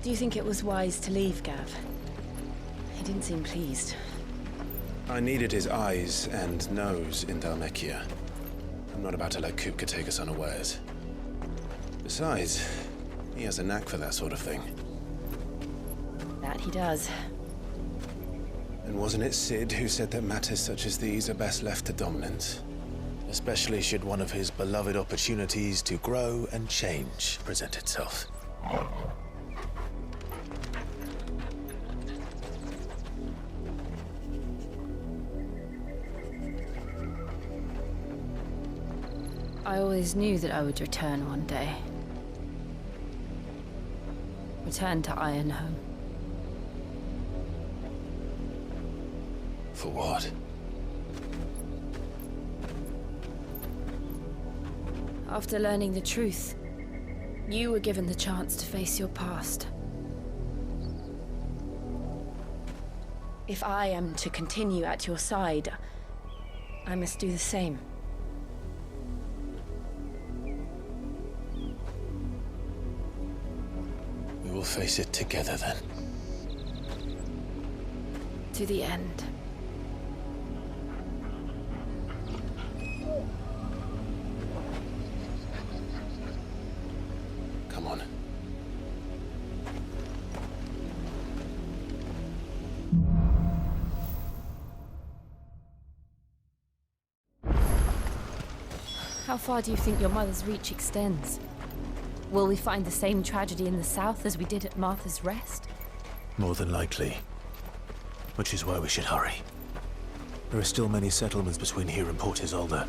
Do you think it was wise to leave, Gav? He didn't seem pleased. I needed his eyes and nose in Dhalmekia. I'm not about to let Kupka take us unawares. Besides, he has a knack for that sort of thing. That he does. And wasn't it Sid who said that matters such as these are best left to dominance? Especially should one of his beloved opportunities to grow and change present itself. I always knew that I would return one day. Return to Ironhome. For what? After learning the truth, you were given the chance to face your past. If I am to continue at your side, I must do the same. We will face it together then. To the end. Come on. How far do you think your mother's reach extends? Will we find the same tragedy in the south as we did at Martha's Rest? More than likely. Which is why we should hurry. There are still many settlements between here and Port Isolde.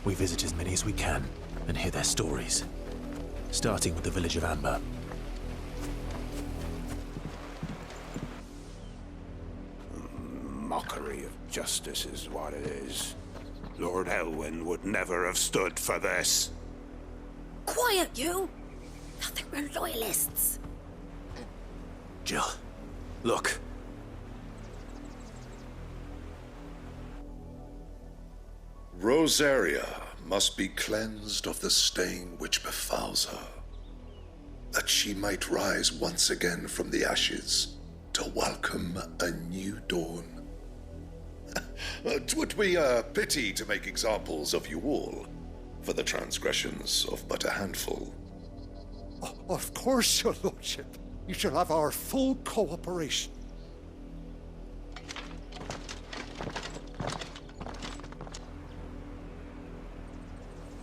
We visit as many as we can and hear their stories. Starting with the village of Amber. Mockery of justice is what it is. Lord Elwyn would never have stood for this. Quiet, you! Nothing, we're loyalists. Jill, look. Rosaria must be cleansed of the stain which befouls her, that she might rise once again from the ashes to welcome a new dawn. 'Twould be a pity to make examples of you all, for the transgressions of but a handful. Of course, your lordship. You shall have our full cooperation.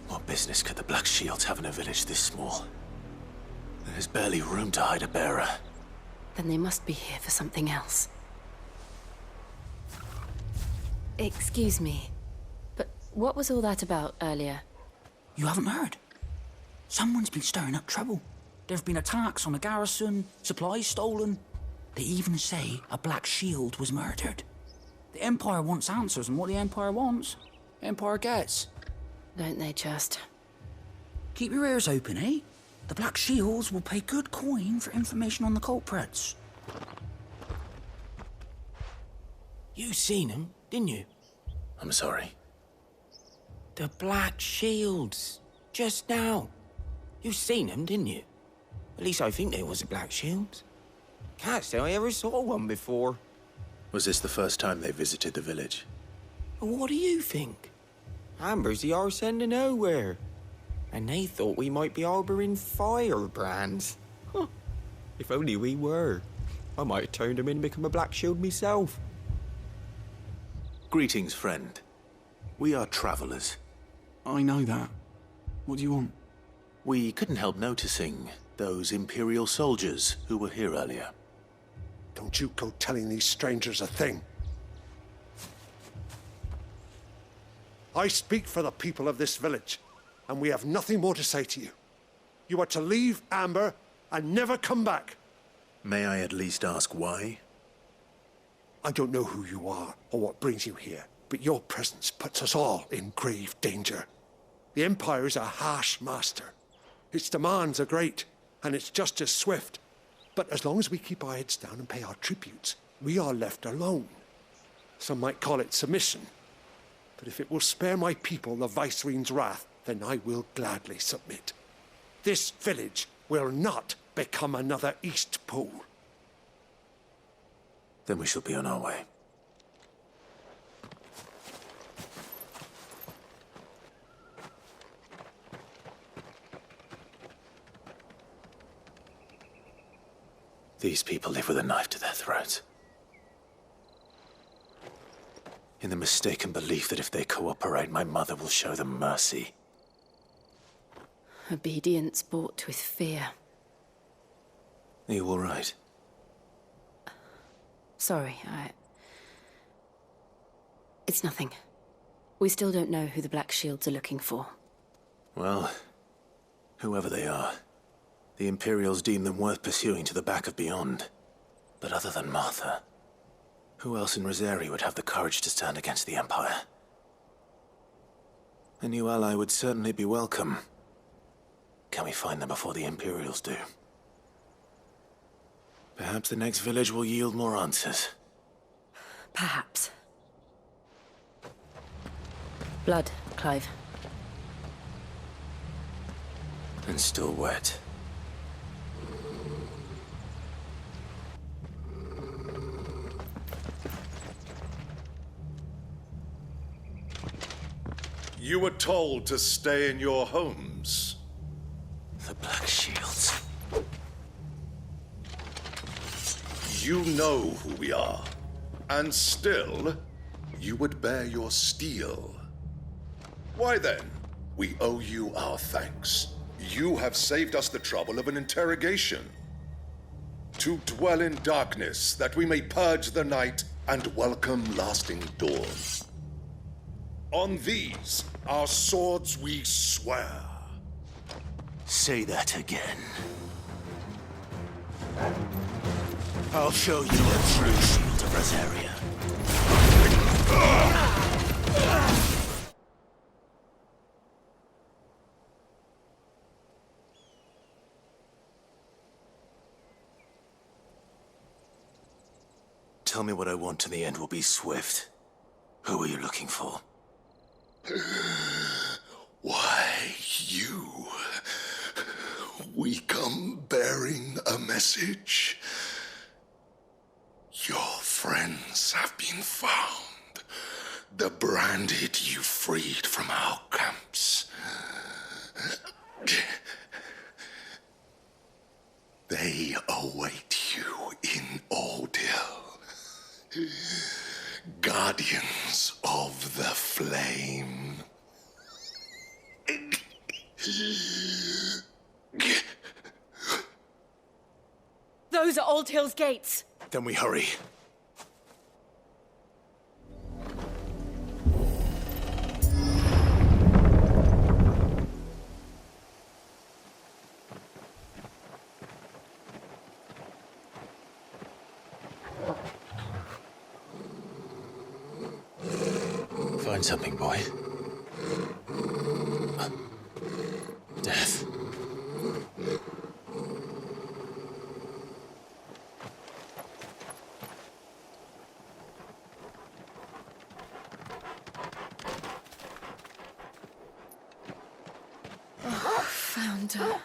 What business could the Black Shields have in a village this small? There's barely room to hide a bearer. Then they must be here for something else. Excuse me, but what was all that about earlier? You haven't heard? Someone's been stirring up trouble. There have been attacks on the garrison, supplies stolen. They even say a Black Shield was murdered. The Empire wants answers, and what the Empire wants, the Empire gets. Don't they just? Keep your ears open, eh? The Black Shields will pay good coin for information on the culprits. You seen them, didn't you? I'm sorry. The Black Shields. Just now. You seen them, didn't you? At least I think there was a Black Shield. Can't say I ever saw one before. Was this the first time they visited the village? What do you think? Amber's the arse end of nowhere. And they thought we might be harbouring firebrands. Huh. If only we were. I might have turned them in and become a Black Shield myself. Greetings, friend. We are travelers. I know that. What do you want? We couldn't help noticing those Imperial soldiers who were here earlier. Don't you go telling these strangers a thing. I speak for the people of this village, and we have nothing more to say to you. You are to leave Amber and never come back. May I at least ask why? I don't know who you are or what brings you here, but your presence puts us all in grave danger. The Empire is a harsh master. Its demands are great, and its justice swift. But as long as we keep our heads down and pay our tributes, we are left alone. Some might call it submission. But if it will spare my people the Viceroy's wrath, then I will gladly submit. This village will not become another Eastpool. Then we shall be on our way. These people live with a knife to their throats. In the mistaken belief that if they cooperate, my mother will show them mercy. Obedience bought with fear. Are you all right? Sorry, It's nothing. We still don't know who the Black Shields are looking for. Well, whoever they are, the Imperials deem them worth pursuing to the back of beyond. But other than Martha, who else in Rosari would have the courage to stand against the Empire? A new ally would certainly be welcome. Can we find them before the Imperials do? Perhaps the next village will yield more answers. Perhaps. Blood, Clive. And still wet. You were told to stay in your homes. The Black Shields. You know who we are. And still, you would bear your steel. Why then? We owe you our thanks. You have saved us the trouble of an interrogation. To dwell in darkness, that we may purge the night and welcome lasting dawn. On these, our swords we swear. Say that again. I'll show you a true shield of Rosaria. Tell me what I want and the end will be swift. Who are you looking for? Why, you. We come bearing a message. Your friends have been found. The branded you freed from our camps. They await you in Ordeal. Guardians of the Flame. Those are Old Hill's gates. Then we hurry. Find something, boy. Death. Found her.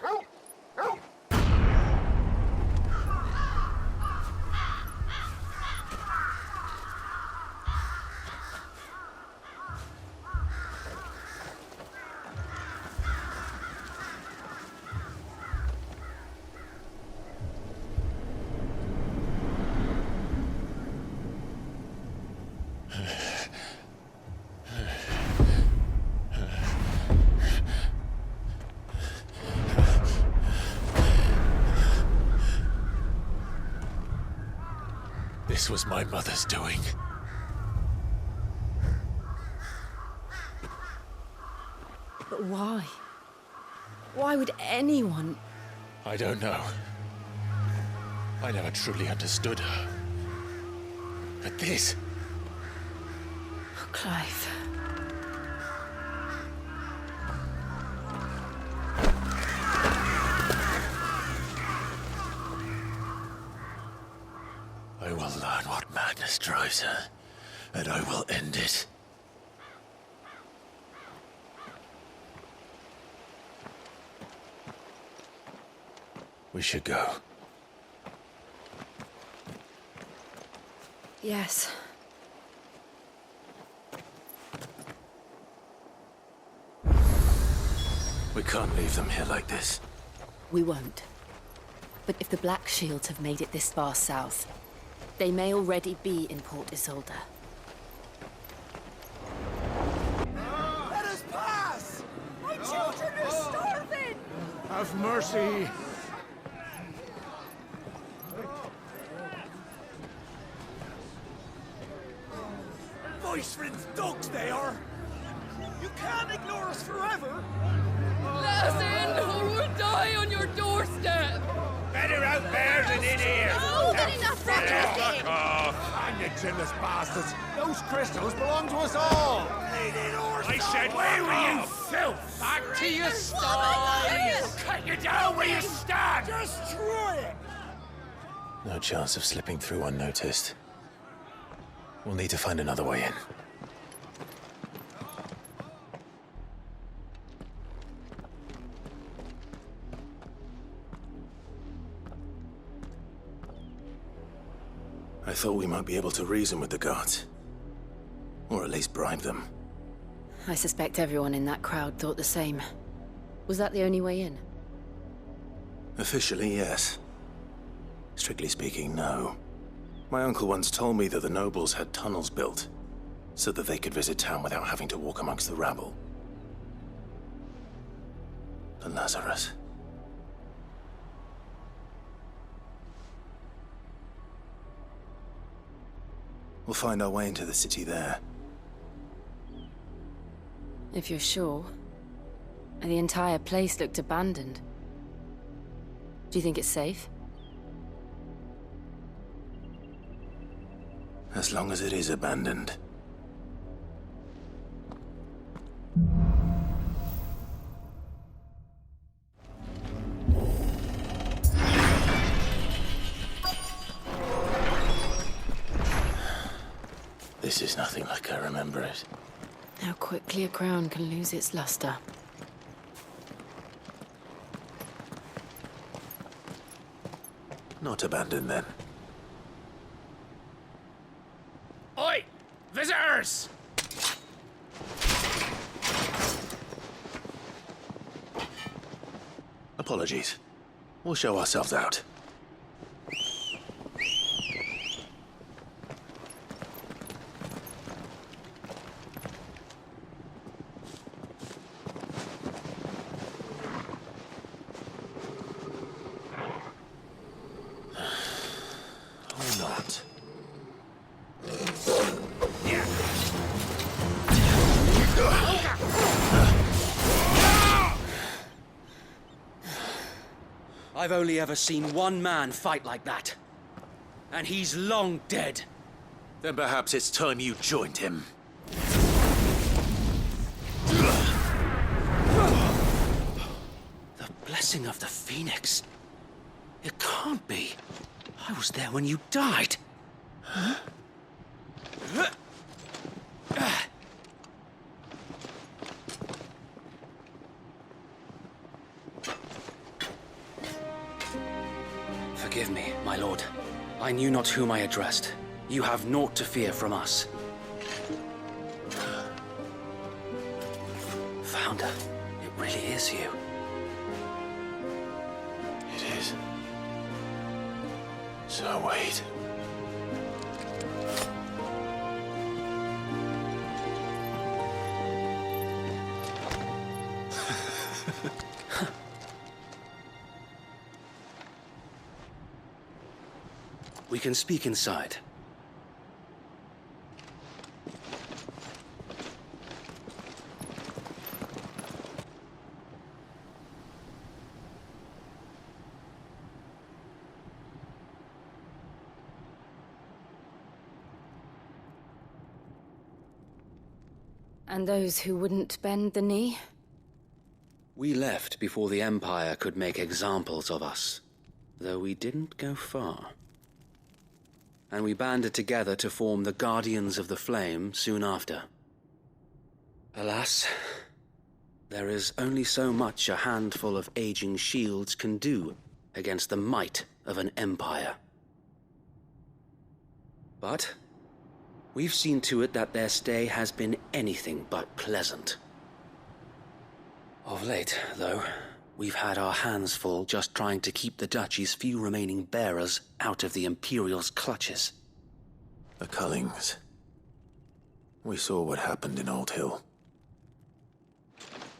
This was my mother's doing. But why? Why would anyone? I don't know. I never truly understood her. But this... Oh, Clive. I will learn what madness drives her, and I will end it. We should go. Yes. We can't leave them here like this. We won't. But if the Black Shields have made it this far south, they may already be in Port Isolde. Let us pass! My children are starving! Have mercy! Voice-ridden dogs they are! You can't ignore us forever! Let us in, or we'll die on your doorstep! Better out there than in here! Oh, get enough Fuck off! And you chinless bastards! Those crystals belong to us all! I said, where were you, filth? Back to your sties! Cut you down where you stand! Destroy it! No chance of slipping through unnoticed. We'll need to find another way in. I thought we might be able to reason with the guards. Or at least bribe them. I suspect everyone in that crowd thought the same. Was that the only way in? Officially, yes. Strictly speaking, no. My uncle once told me that the nobles had tunnels built, so that they could visit town without having to walk amongst the rabble. But Lazarus... We'll find our way into the city there. If you're sure. The entire place looked abandoned. Do you think it's safe? As long as it is abandoned. This is nothing like I remember it. How quickly a crown can lose its luster. Not abandoned, then. Oi! Visitors! Apologies. We'll show ourselves out. Or not. I've only ever seen one man fight like that. And he's long dead. Then perhaps it's time you joined him. The blessing of the Phoenix. It can't be. I was there when you died. Huh? Forgive me, my lord. I knew not whom I addressed. You have naught to fear from us. Founder, it really is you. It is. So wait. We can speak inside. And those who wouldn't bend the knee? We left before the Empire could make examples of us, though we didn't go far. And we banded together to form the Guardians of the Flame soon after. Alas, there is only so much a handful of aging shields can do against the might of an empire. But we've seen to it that their stay has been anything but pleasant. Of late, though, we've had our hands full just trying to keep the Duchy's few remaining bearers out of the Imperial's clutches. The Cullings. We saw what happened in Old Hill.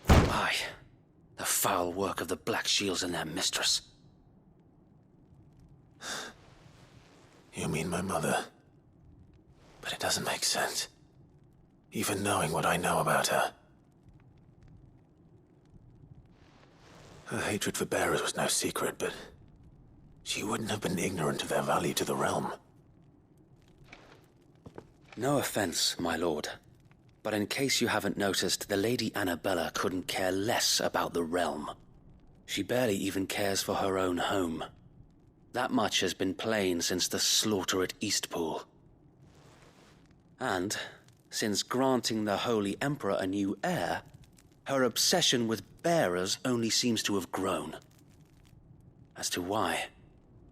Aye. The foul work of the Black Shields and their mistress. You mean my mother? But it doesn't make sense. Even knowing what I know about her. Her hatred for bearers was no secret, but she wouldn't have been ignorant of their value to the realm. No offense, my lord, but in case you haven't noticed, the Lady Annabella couldn't care less about the realm. She barely even cares for her own home. That much has been plain since the slaughter at Eastpool. And, since granting the Holy Emperor a new heir, her obsession with bearers only seems to have grown. As to why,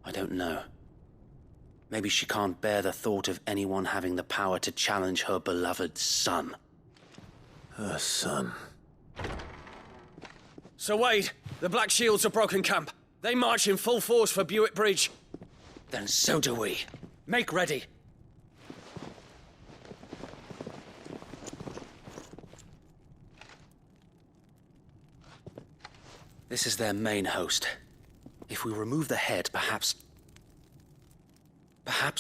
I don't know. Maybe she can't bear the thought of anyone having the power to challenge her beloved son. Her son. Sir Wade, the Black Shields have broken camp. They march in full force for Buick Bridge. Then so do we. Make ready. This is their main host. If we remove the head, perhaps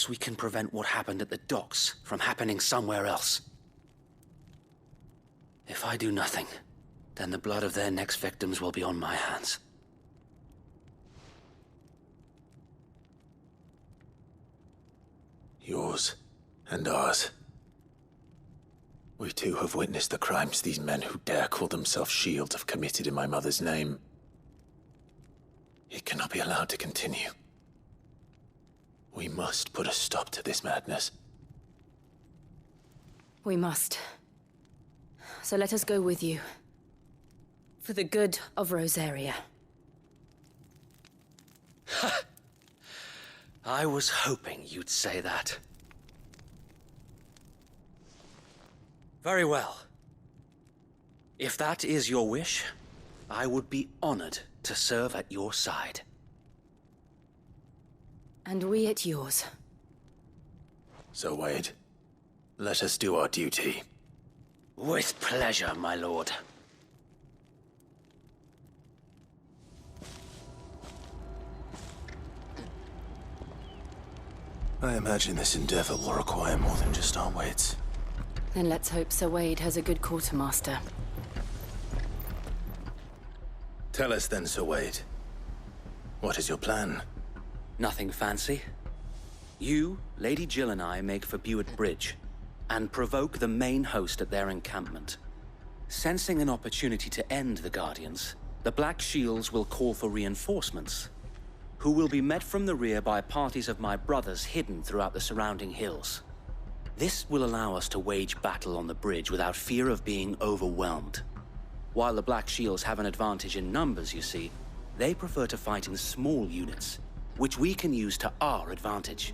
we can prevent what happened at the docks from happening somewhere else. If I do nothing, then the blood of their next victims will be on my hands. Yours and ours. We too have witnessed the crimes these men who dare call themselves shields have committed in my mother's name. It cannot be allowed to continue. We must put a stop to this madness. We must. So let us go with you. For the good of Rosaria. I was hoping you'd say that. Very well. If that is your wish, I would be honored to serve at your side. And we at yours. So, Wade, let us do our duty. With pleasure, my lord. I imagine this endeavor will require more than just our wits. Then let's hope Sir Wade has a good quartermaster. Tell us then, Sir Wade. What is your plan? Nothing fancy. You, Lady Jill and I make for Buick Bridge, and provoke the main host at their encampment. Sensing an opportunity to end the Guardians, the Black Shields will call for reinforcements, who will be met from the rear by parties of my brothers hidden throughout the surrounding hills. This will allow us to wage battle on the bridge without fear of being overwhelmed. While the Black Shields have an advantage in numbers, you see, they prefer to fight in small units, which we can use to our advantage.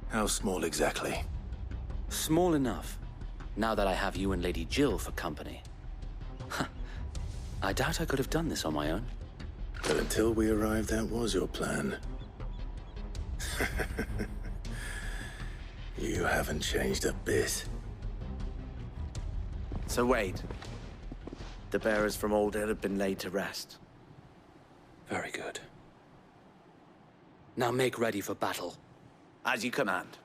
How small exactly? Small enough, now that I have you and Lady Jill for company. I doubt I could have done this on my own. But until we arrived, that was your plan. You haven't changed a bit. Sir Wade, the bearers from Old Hill have been laid to rest. Very good. Now make ready for battle. As you command.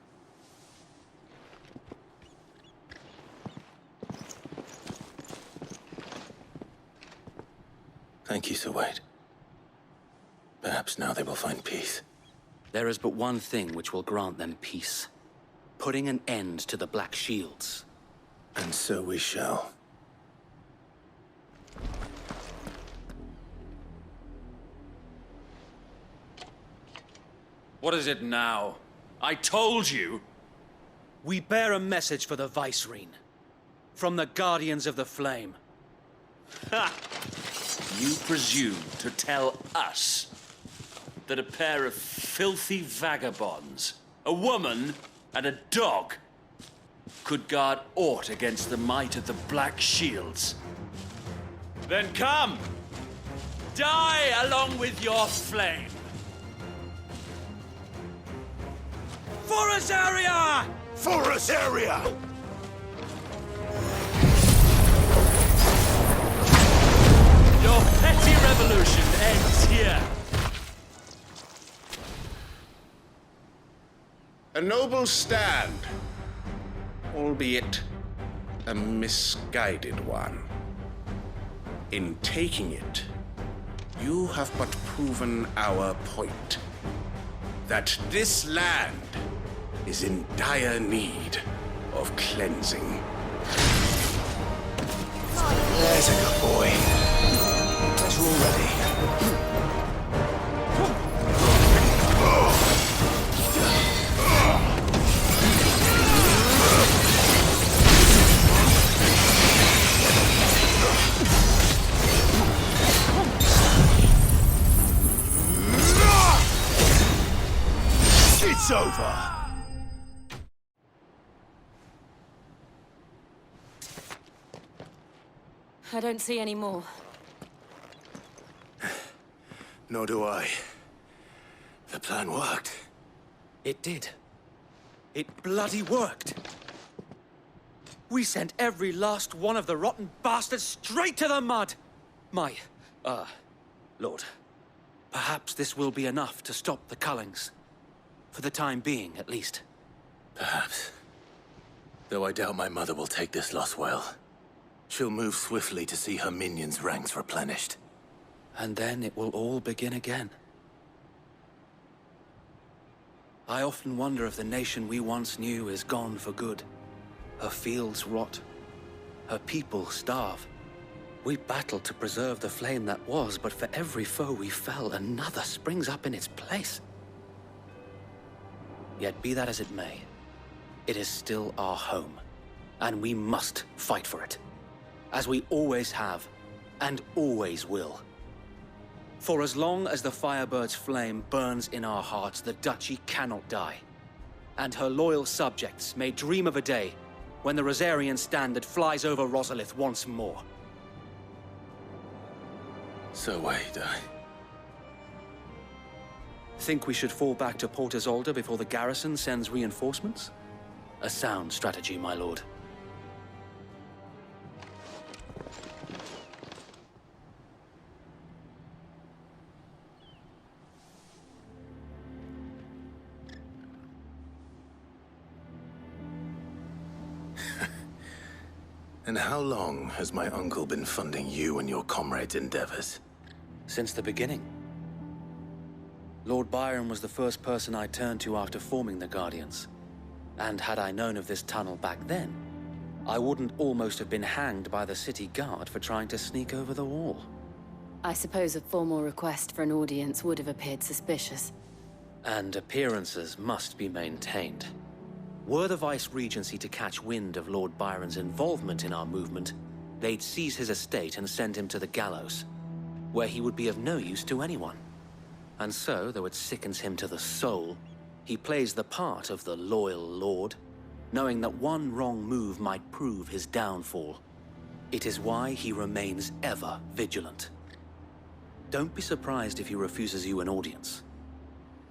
Thank you, Sir Wade. Perhaps now they will find peace. There is but one thing which will grant them peace. Putting an end to the Black Shields. And so we shall. What is it now? I told you! We bear a message for the Vicereine. From the Guardians of the Flame. Ha! You presume to tell us? that a pair of filthy vagabonds, a woman and a dog, could guard aught against the might of the Black Shields. Then come! Die along with your flame! For Azaria! For Azaria! Your petty revolution ends here. A noble stand, albeit a misguided one. In taking it, you have but proven our point. That this land is in dire need of cleansing. There's a good boy. But you're all ready. It's over! I don't see any more. Nor do I. The plan worked. It did. It bloody worked. We sent every last one of the rotten bastards straight to the mud! Lord, perhaps this will be enough to stop the Cullings. For the time being, at least. Perhaps. Though I doubt my mother will take this loss well. She'll move swiftly to see her minions' ranks replenished. And then it will all begin again. I often wonder if the nation we once knew is gone for good. Her fields rot. Her people starve. We battled to preserve the flame that was, but for every foe we fell, another springs up in its place. Yet be that as it may, it is still our home, and we must fight for it. As we always have, and always will. For as long as the Firebird's flame burns in our hearts, the Duchy cannot die. And her loyal subjects may dream of a day when the Rosarian standard flies over Rosalith once more. So wait, Think we should fall back to Port Isolde before the garrison sends reinforcements? A sound strategy, my lord. And how long has my uncle been funding you and your comrades' endeavors? Since the beginning. Lord Byron was the first person I turned to after forming the Guardians. And had I known of this tunnel back then, I wouldn't almost have been hanged by the city guard for trying to sneak over the wall. I suppose a formal request for an audience would have appeared suspicious. And appearances must be maintained. Were the Vice-Regency to catch wind of Lord Byron's involvement in our movement, they'd seize his estate and send him to the gallows, where he would be of no use to anyone. And so, though it sickens him to the soul, he plays the part of the loyal lord, knowing that one wrong move might prove his downfall. It is why he remains ever vigilant. Don't be surprised if he refuses you an audience,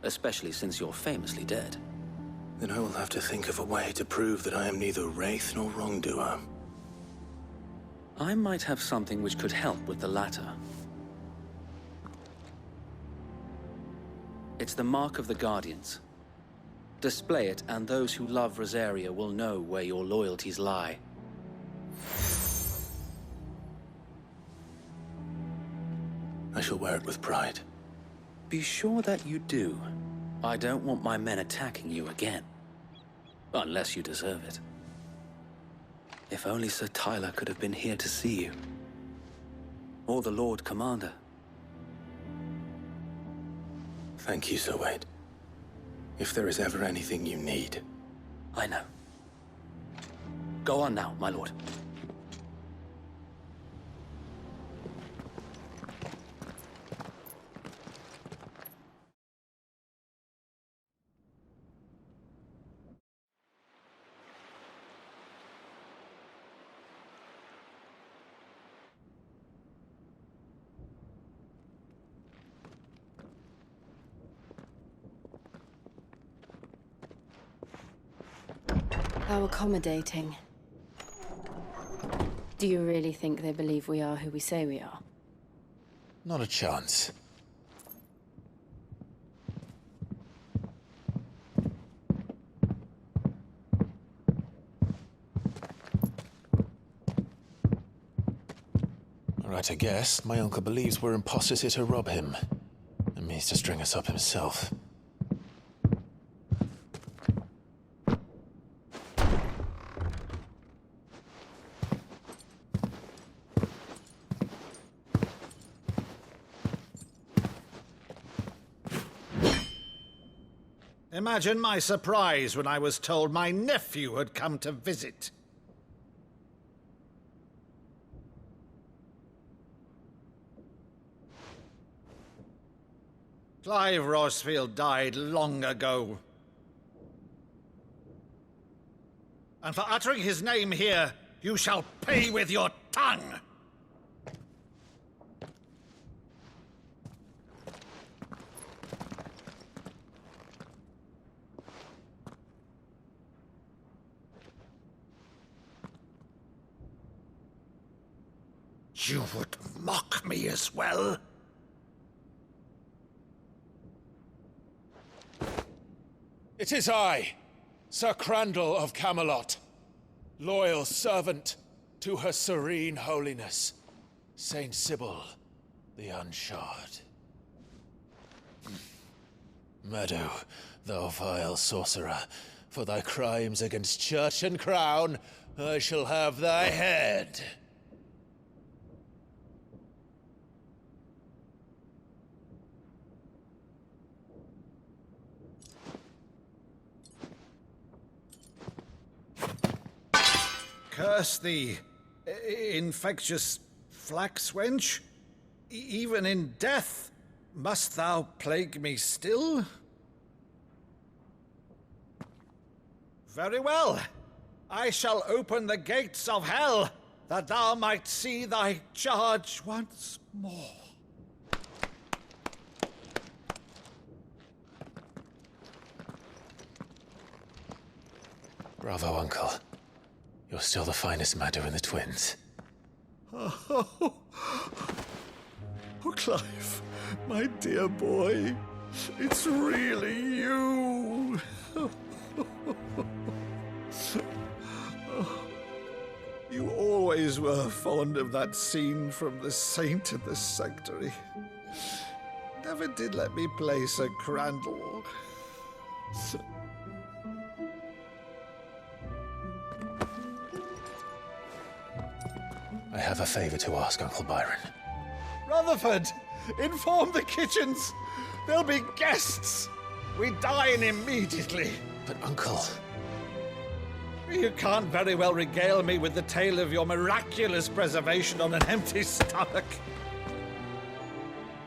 especially since you're famously dead. Then I will have to think of a way to prove that I am neither wraith nor wrongdoer. I might have something which could help with the latter. It's the mark of the Guardians. Display it, and those who love Rosaria will know where your loyalties lie. I shall wear it with pride. Be sure that you do. I don't want my men attacking you again. Unless you deserve it. If only Sir Tyler could have been here to see you. Or the Lord Commander. Thank you, Sir Wade. If there is ever anything you need. I know. Go on now, my lord. How accommodating. Do you really think they believe we are who we say we are? Not a chance. Right, I guess. My uncle believes we're imposters here to rob him. And means to string us up himself. Imagine my surprise when I was told my nephew had come to visit. Clive Rosefield died long ago. And for uttering his name here, you shall pay with your tongue! You would mock me as well? It is I, Sir Crandall of Camelot, loyal servant to Her Serene Holiness, Saint Sybil the Unshod. Meadow, thou vile sorcerer, for thy crimes against church and crown, I shall have thy head. Curse thee, infectious flax wench. Even in death, must thou plague me still? Very well. I shall open the gates of hell, that thou might see thy charge once more. Bravo, Uncle. You're still the finest Maddo in the twins. Oh, Clive, my dear boy, it's really you. You always were fond of that scene from The Saint in the Sanctuary. Never did let me play Sir Crandall. I have a favor to ask, Uncle Byron. Rutherford, inform the kitchens. There'll be guests. We dine immediately. But, Uncle... You can't very well regale me with the tale of your miraculous preservation on an empty stomach.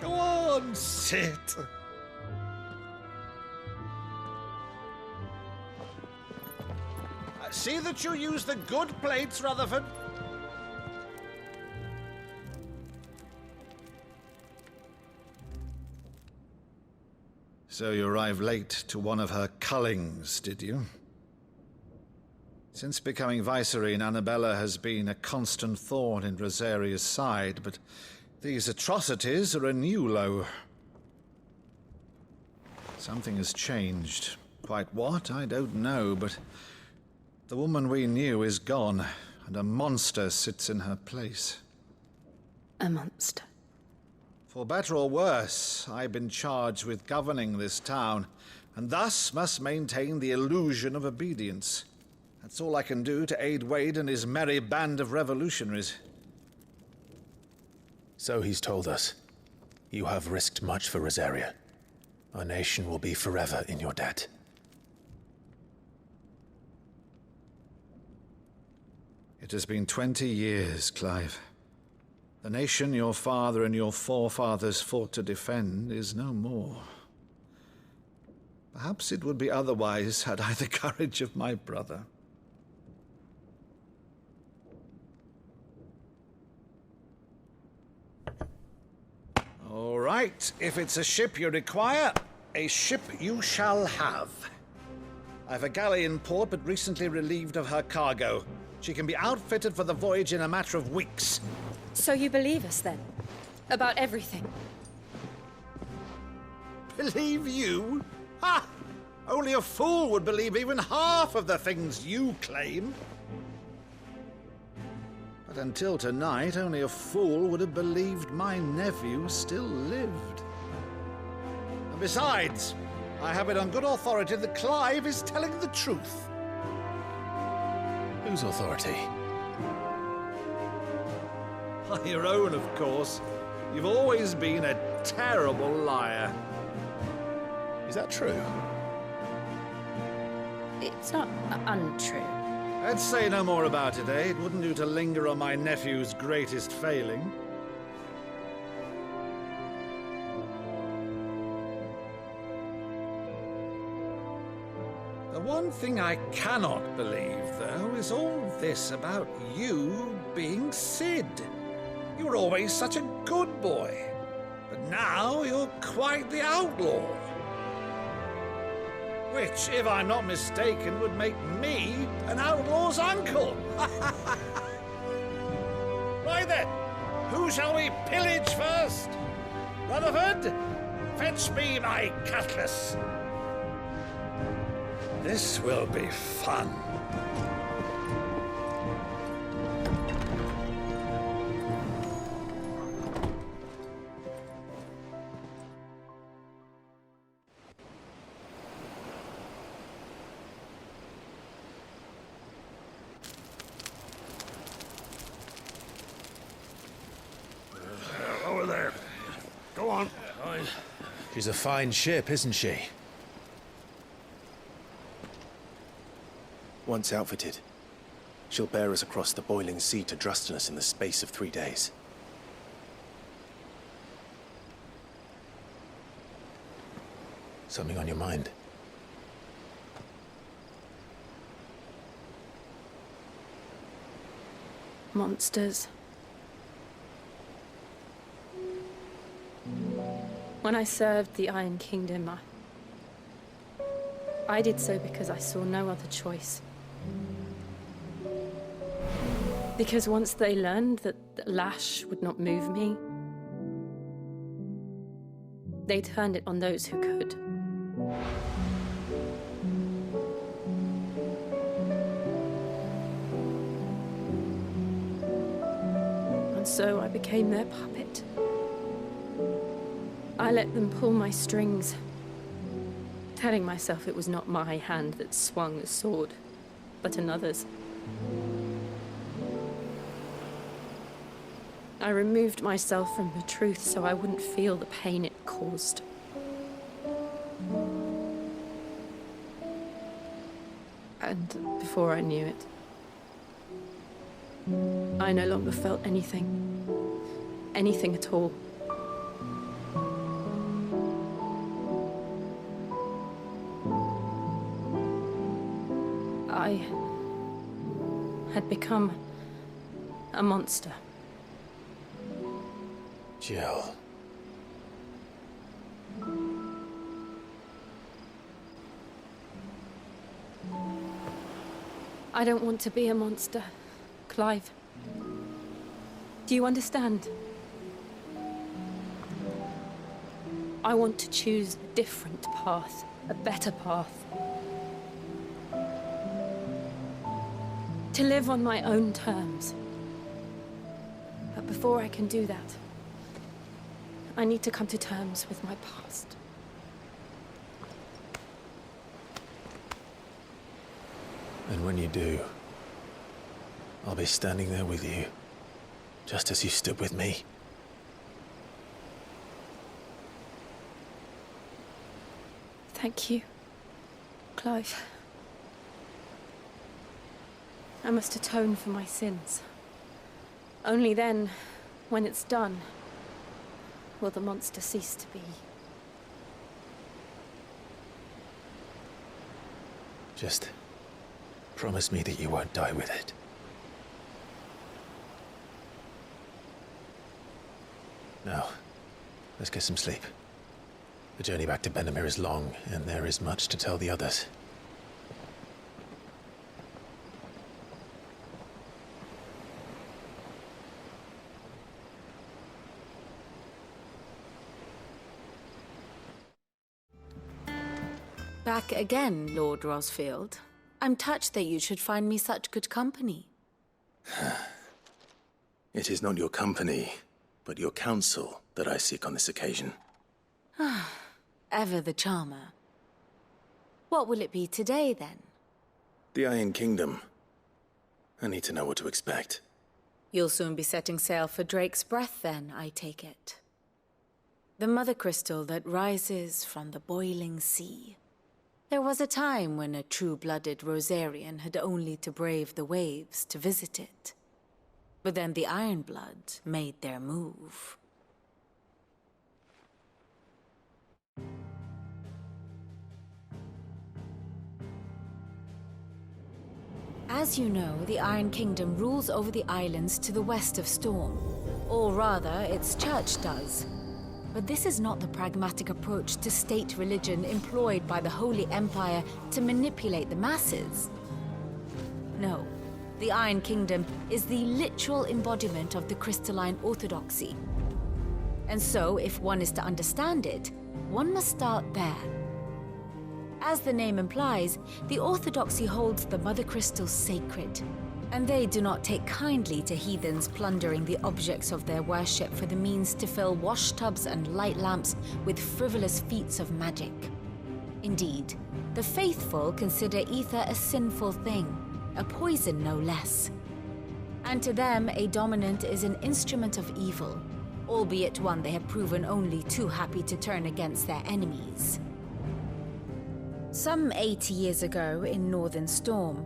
Go on, sit. See that you use the good plates, Rutherford. So you arrived late to one of her cullings, did you? Since becoming Vicereine, Annabella has been a constant thorn in Rosaria's side, but these atrocities are a new low. Something has changed. Quite what, I don't know, but the woman we knew is gone, and a monster sits in her place. A monster? For better or worse, I've been charged with governing this town, and thus must maintain the illusion of obedience. That's all I can do to aid Wade and his merry band of revolutionaries. So he's told us. You have risked much for Rosaria. Our nation will be forever in your debt. It has been 20 years, Clive. The nation your father and your forefathers fought to defend is no more. Perhaps it would be otherwise had I the courage of my brother. All right, if it's a ship you require, a ship you shall have. I've a galley in port, but recently relieved of her cargo. She can be outfitted for the voyage in a matter of weeks. So you believe us, then? About everything? Believe you? Ha! Only a fool would believe even half of the things you claim. But until tonight, only a fool would have believed my nephew still lived. And besides, I have it on good authority that Clive is telling the truth. Whose authority? Your own, of course. You've always been a terrible liar. Is that true? It's not untrue. Let's say no more about it, eh? It wouldn't do to linger on my nephew's greatest failing. The one thing I cannot believe, though, is all this about you being Sid. You were always such a good boy, but now you're quite the outlaw. Which, if I'm not mistaken, would make me an outlaw's uncle. Right then, who shall we pillage first? Rutherford, fetch me my cutlass. This will be fun. Over there. Go on. She's a fine ship, isn't she? Once outfitted, she'll bear us across the boiling sea to Drustinus in the space of 3 days. Something on your mind? Monsters. When I served the Iron Kingdom, I did so because I saw no other choice. Because once they learned that the lash would not move me, they turned it on those who could. And so I became their puppet. I let them pull my strings, telling myself it was not my hand that swung the sword, but another's. I removed myself from the truth so I wouldn't feel the pain it caused. And before I knew it, I no longer felt anything. Anything at all. I had become a monster. Jill. I don't want to be a monster, Clive. Do you understand? I want to choose a different path, a better path. To live on my own terms. But before I can do that, I need to come to terms with my past. And when you do, I'll be standing there with you, just as you stood with me. Thank you, Clive. I must atone for my sins. Only then, when it's done, will the monster cease to be. Just promise me that you won't die with it. Now, let's get some sleep. The journey back to Benamir is long, and there is much to tell the others. Back again, Lord Rosfield. I'm touched that you should find me such good company. It is not your company, but your counsel that I seek on this occasion. Ever the charmer. What will it be today, then? The Iron Kingdom. I need to know what to expect. You'll soon be setting sail for Drake's Breath, then, I take it. The mother crystal that rises from the boiling sea. There was a time when a true-blooded Rosarian had only to brave the waves to visit it. But then the Ironblood made their move. As you know, the Iron Kingdom rules over the islands to the west of Storm. Or rather, its church does. But this is not the pragmatic approach to state religion employed by the Holy Empire to manipulate the masses. No, the Iron Kingdom is the literal embodiment of the crystalline orthodoxy. And so, if one is to understand it, one must start there. As the name implies, the orthodoxy holds the Mother Crystals sacred, and they do not take kindly to heathens plundering the objects of their worship for the means to fill washtubs and light lamps with frivolous feats of magic. Indeed, the faithful consider ether a sinful thing, a poison no less. And to them, a dominant is an instrument of evil, albeit one they have proven only too happy to turn against their enemies. Some 80 years ago in Northern Storm,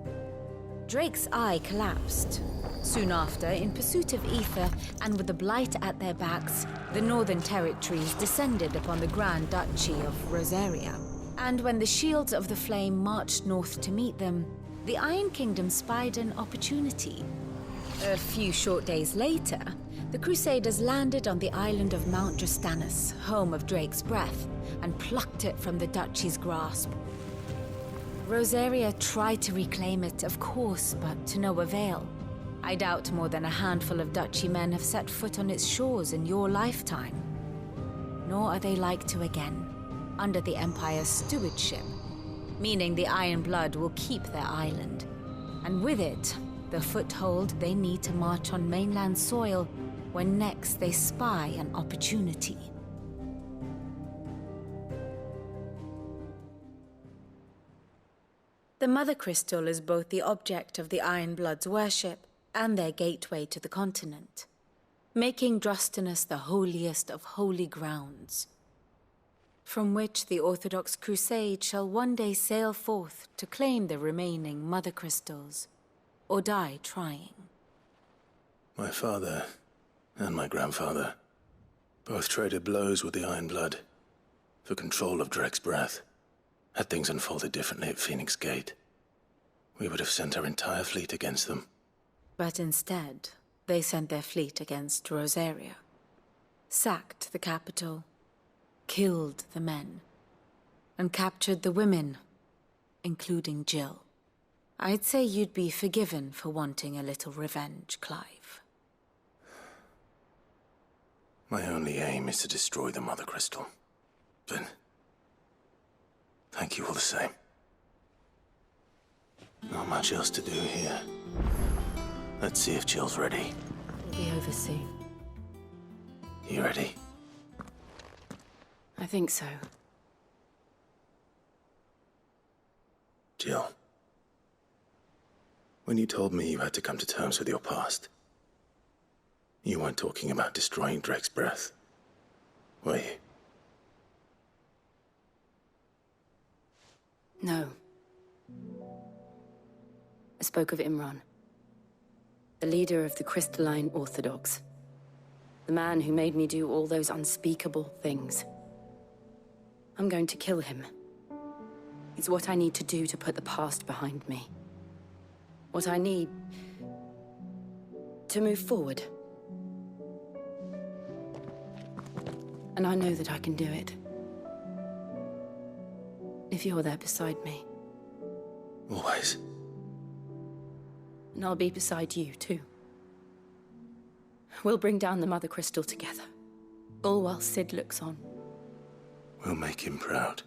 Drake's eye collapsed. Soon after, in pursuit of ether and with the blight at their backs, the Northern Territories descended upon the Grand Duchy of Rosaria. And when the Shields of the Flame marched north to meet them, the Iron Kingdom spied an opportunity. A few short days later, the Crusaders landed on the island of Mount Justanus, home of Drake's Breath, and plucked it from the Duchy's grasp. Rosaria tried to reclaim it, of course, but to no avail. I doubt more than a handful of Duchy men have set foot on its shores in your lifetime. Nor are they like to again, under the Empire's stewardship, meaning the Iron Blood will keep their island, and with it, the foothold they need to march on mainland soil when next they spy an opportunity. The Mother Crystal is both the object of the Iron Blood's worship and their gateway to the continent, making Drustanus the holiest of holy grounds, from which the Orthodox Crusade shall one day sail forth to claim the remaining Mother Crystals, or die trying. My father and my grandfather both traded blows with the Iron Blood for control of Drake's Breath. Had things unfolded differently at Phoenix Gate, we would have sent our entire fleet against them. But instead, they sent their fleet against Rosaria, sacked the capital, killed the men, and captured the women, including Jill. I'd say you'd be forgiven for wanting a little revenge, Clive. My only aim is to destroy the Mother Crystal. But thank you all the same. Not much else to do here. Let's see if Jill's ready. We'll be over soon. You ready? I think so. Jill, when you told me you had to come to terms with your past, you weren't talking about destroying Drake's Breath, were you? No. I spoke of Imran, the leader of the Crystalline Orthodox. The man who made me do all those unspeakable things. I'm going to kill him. It's what I need to do to put the past behind me. What I need to move forward. And I know that I can do it. If you're there beside me. Always. And I'll be beside you, too. We'll bring down the Mother Crystal together. All while Sid looks on. We'll make him proud.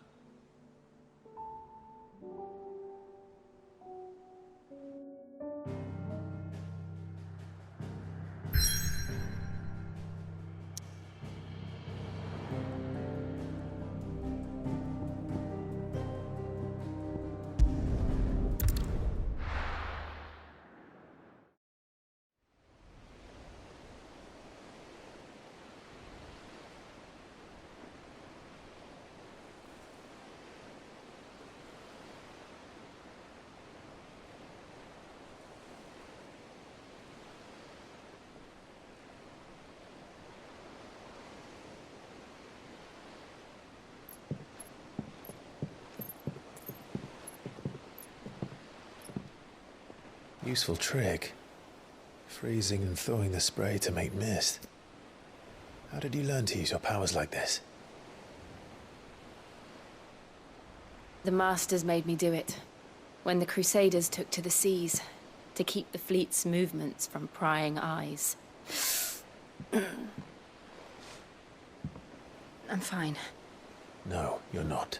Useful trick. Freezing and thawing the spray to make mist. How did you learn to use your powers like this? The Masters made me do it. When the Crusaders took to the seas, to keep the fleet's movements from prying eyes. I'm fine. No, you're not.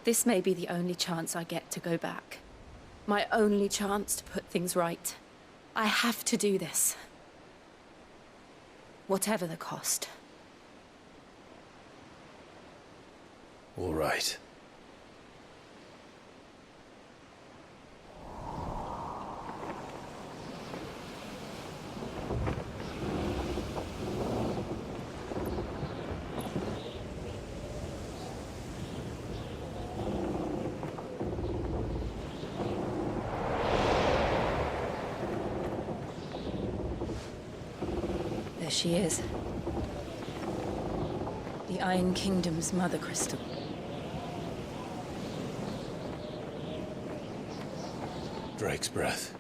This may be the only chance I get to go back. My only chance to put things right. I have to do this. Whatever the cost. All right. There she is. The Iron Kingdom's mother crystal. Drake's breath.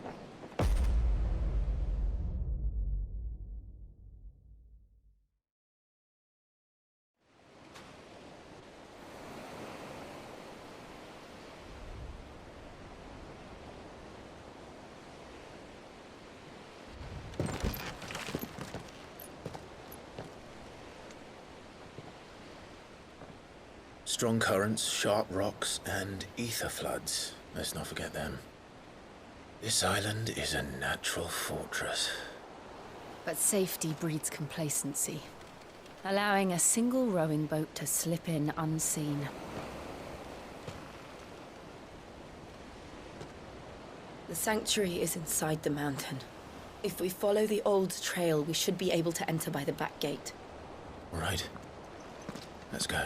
Strong currents, sharp rocks, and ether floods. Let's not forget them. This island is a natural fortress. But safety breeds complacency, allowing a single rowing boat to slip in unseen. The sanctuary is inside the mountain. If we follow the old trail, we should be able to enter by the back gate. All right. Let's go.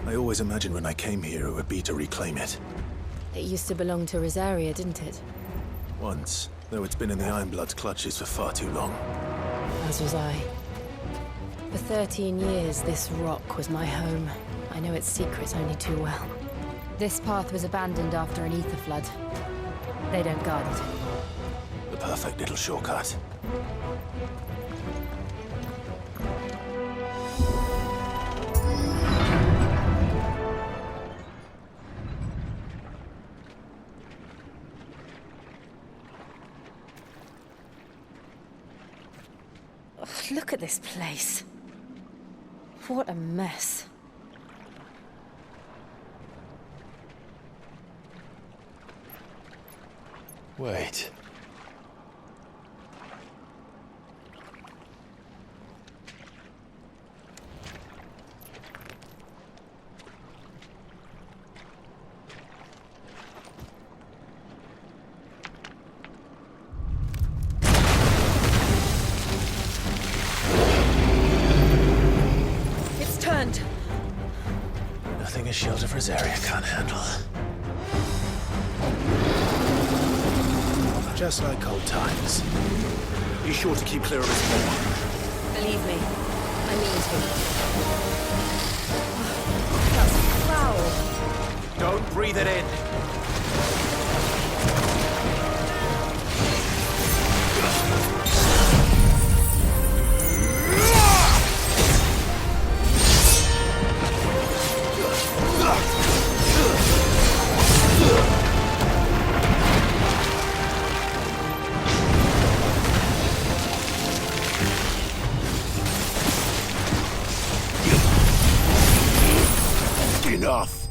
I always imagined when I came here it would be to reclaim it. It used to belong to Rosaria, didn't it? Once, though it's been in the Ironblood's clutches for far too long. As was I. For 13 years, this rock was my home. I know its secrets only too well. This path was abandoned after an ether flood. They don't guard it anymore. The perfect little shortcut. Look at this place. What a mess. Wait. Nothing a shield of Rosaria can't handle. Just like old times. Be sure to keep clear of his paw. Believe me, I mean to. That's foul. Don't breathe it in. Enough!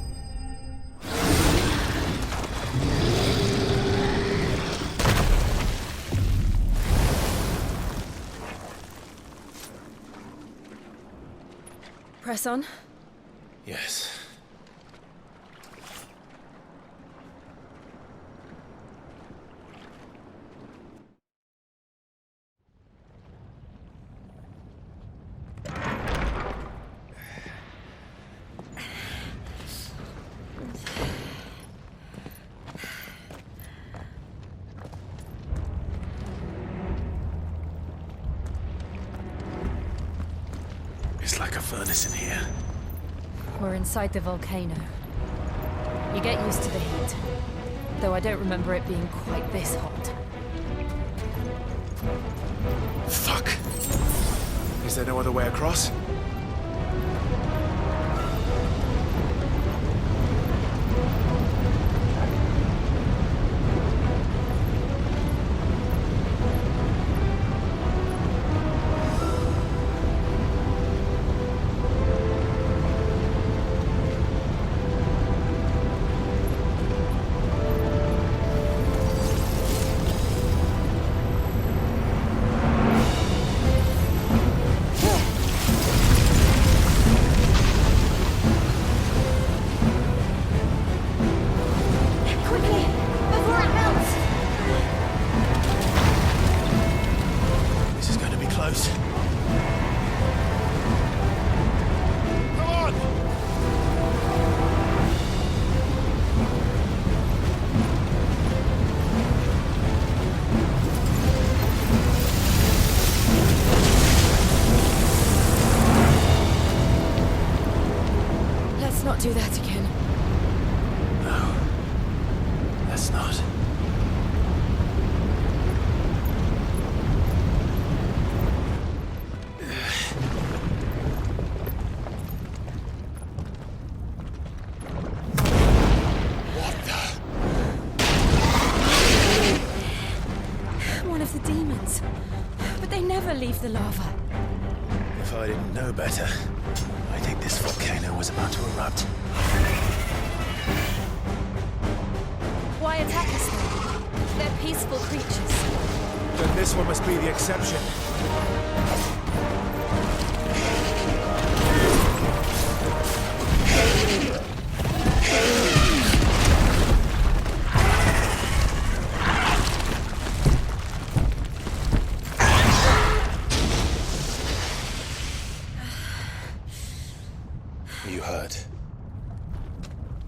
Press on? Yes. like a furnace in here. We're inside the volcano. You get used to the heat, though I don't remember it being quite this hot. Fuck! Is there no other way across? Do that again. No. Let's not. What the? One of the demons. But they never leave the lava. If I didn't know better, I think this volcano was about to erupt. Why attack us then? They're peaceful creatures. Then this one must be the exception. You hurt?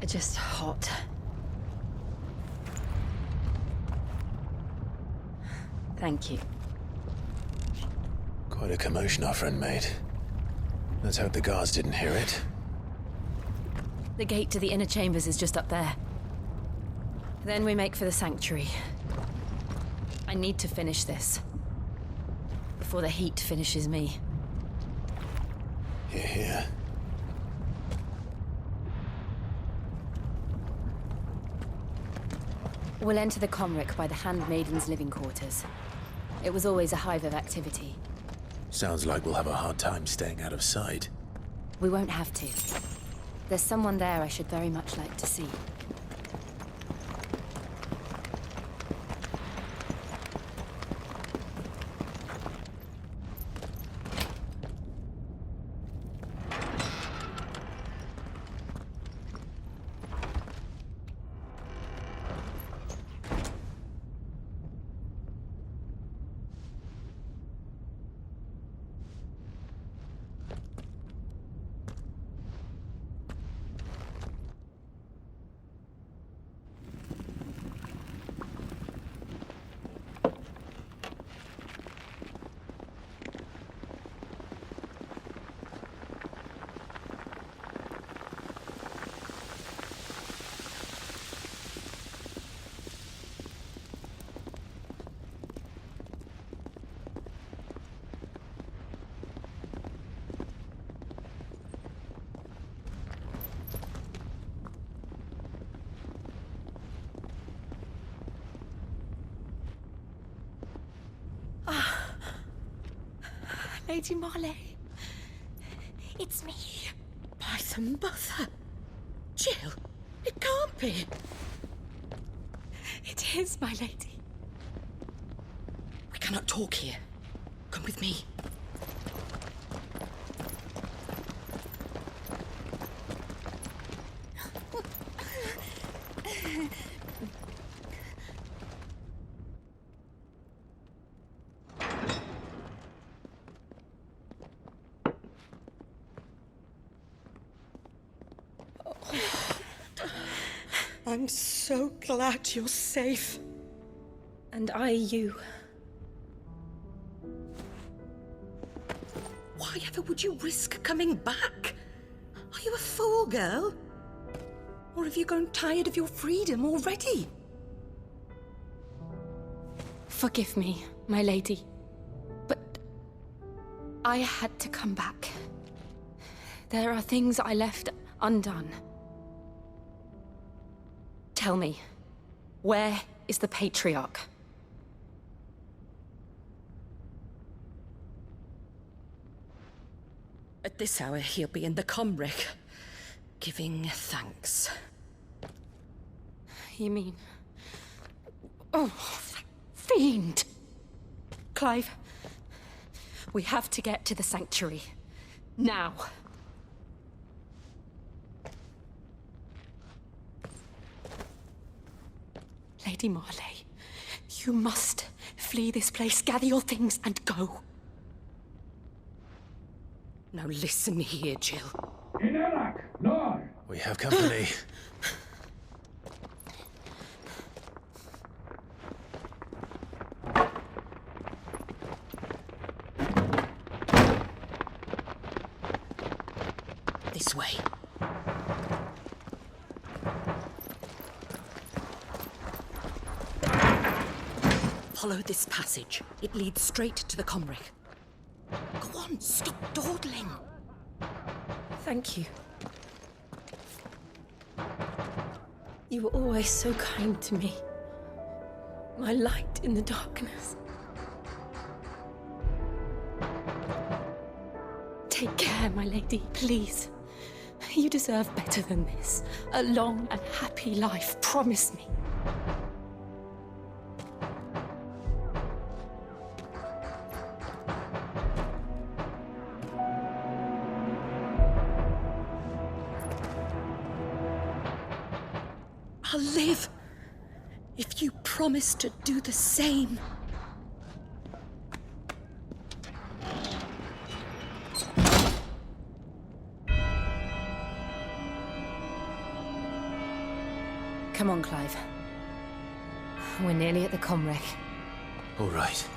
Just hot. Thank you. Quite a commotion our friend made. Let's hope the guards didn't hear it. The gate to the inner chambers is just up there. Then we make for the sanctuary. I need to finish this. Before the heat finishes me. Hear, hear. We'll enter the Comric by the Handmaiden's living quarters. It was always a hive of activity. Sounds like we'll have a hard time staying out of sight. We won't have to. There's someone there I should very much like to see. Lady Marley. It's me. By the mother. Jill, it can't be. It is, my lady. We cannot talk here. Come with me. I'm so glad you're safe. And I you. Why ever would you risk coming back? Are you a fool, girl? Or have you grown tired of your freedom already? Forgive me, my lady, but I had to come back. There are things I left undone. Tell me, where is the Patriarch? At this hour, he'll be in the Comric, giving thanks. You mean... Oh, fiend! Clive, we have to get to the sanctuary. Now. Lady Marley, you must flee this place, gather your things, and go. Now listen here, Jill. We have company. This way. Follow this passage. It leads straight to the Comric. Go on, stop dawdling. Thank you. You were always so kind to me. My light in the darkness. Take care, my lady, please. You deserve better than this. A long and happy life, promise me. I'll live if you promise to do the same. Come on, Clive. We're nearly at the Comric. All right.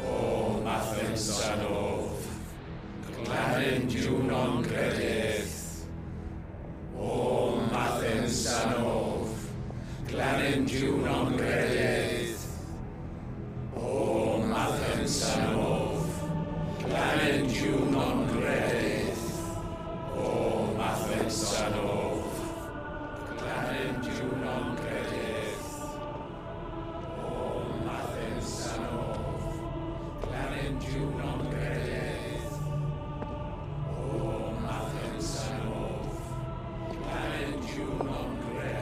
O Mathen Sanov, Glanin Junon Gredith. O Mathen Sanov, Glanin Junon Gredith. O Mathen Sanov, Glanin Junon Gredith. O Mathen Sanov, Glanin Junon Gredith. O Mathen Sanov, Glanin Junon Gredith. O Mathen Sanov, Glanin Junon Gredith.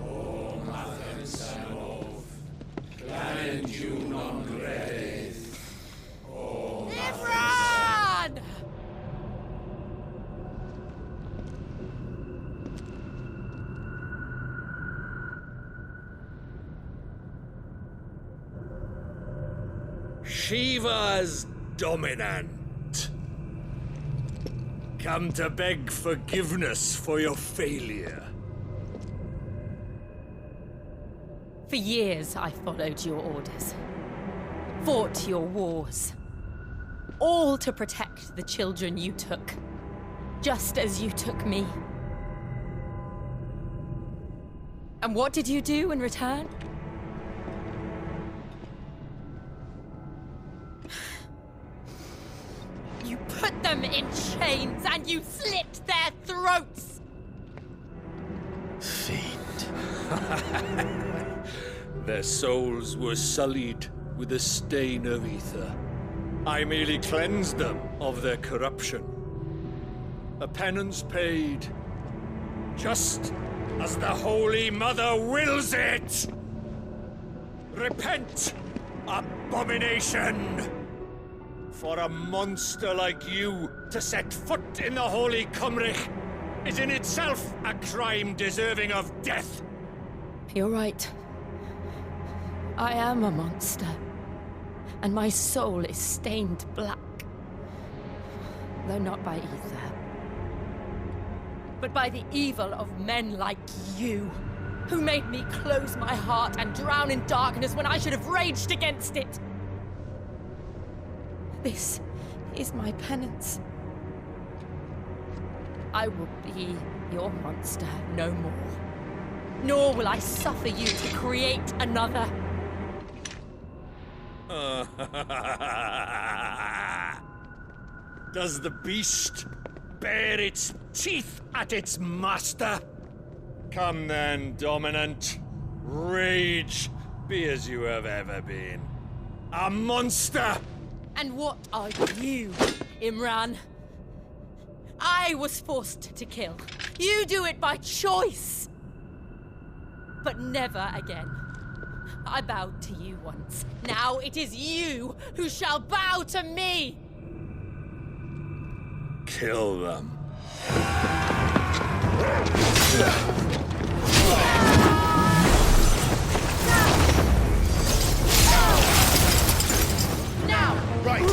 O Mathen Sanov, Glanin Junon Imran! Shiva's dominant. Come to beg forgiveness for your failure. For years, I followed your orders. Fought your wars. All to protect the children you took. Just as you took me. And what did you do in return? You put them in chains and you slit their throats! Their souls were sullied with a stain of ether. I merely cleansed them of their corruption. A penance paid, just as the Holy Mother wills it! Repent, abomination! For a monster like you to set foot in the Holy Comric is in itself a crime deserving of death. You're right. I am a monster, and my soul is stained black. Though not by ether, but by the evil of men like you, who made me close my heart and drown in darkness when I should have raged against it. This is my penance. I will be your monster no more, nor will I suffer you to create another. Does the beast bare its teeth at its master? Come then, Dominant. Rage, be as you have ever been. A monster! And what are you, Imran? I was forced to kill. You do it by choice. But never again. I bowed to you once. Now it is you who shall bow to me! Kill them. Now! Right!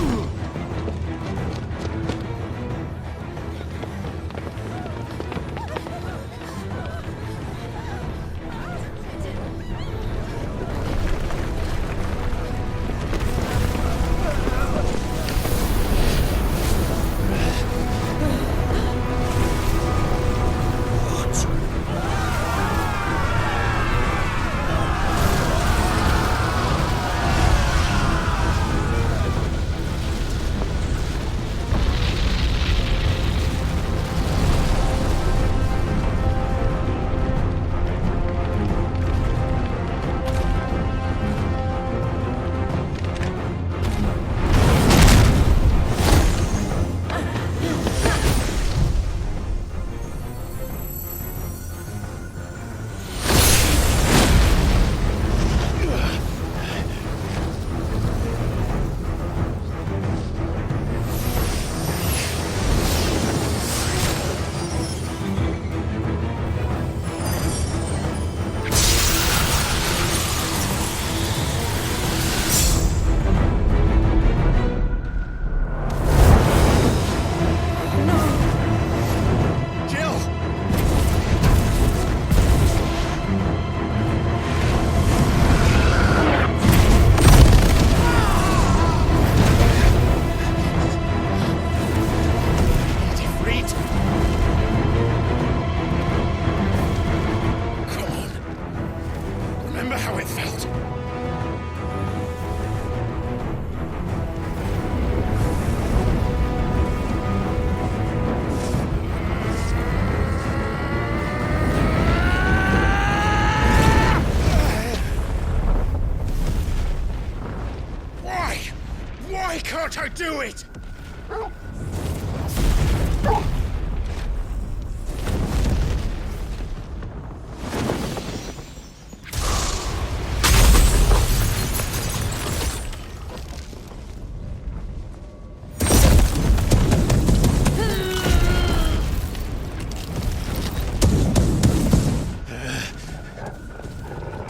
Can't I do it?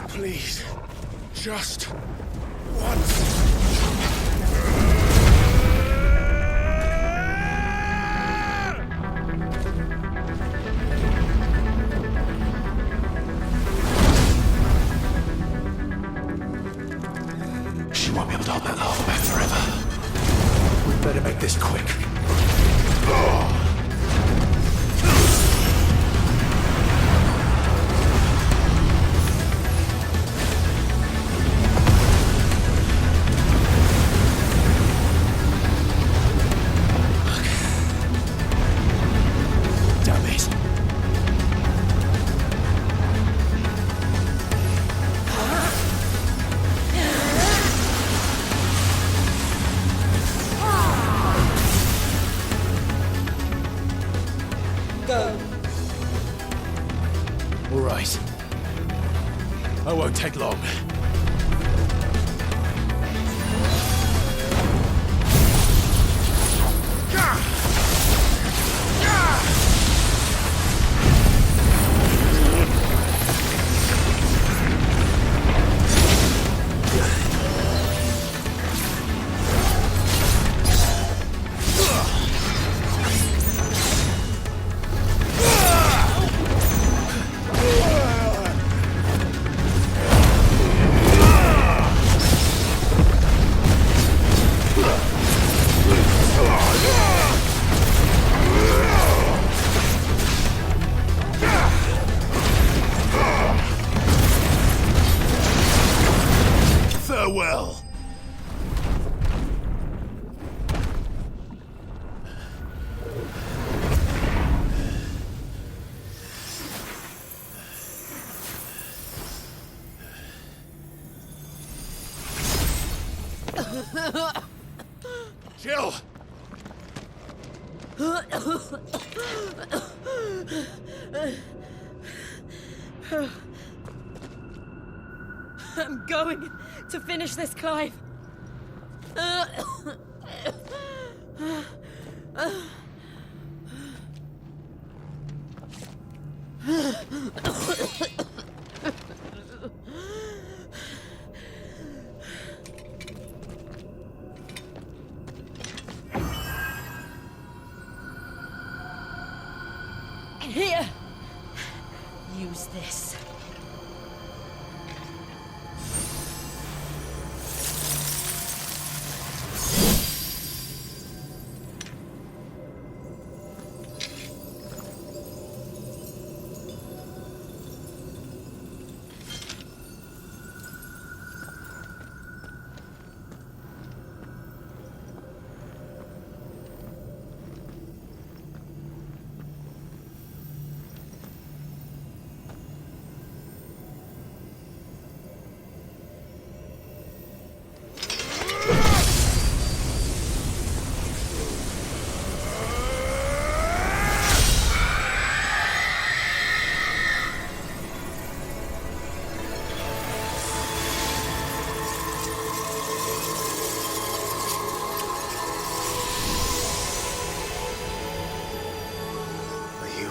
Please, just once. Won't be able to hold that lava back forever. We'd better make this quick. Damn it. All right. I won't take long. Jill! I'm going to finish this, Clive. Here! Use this.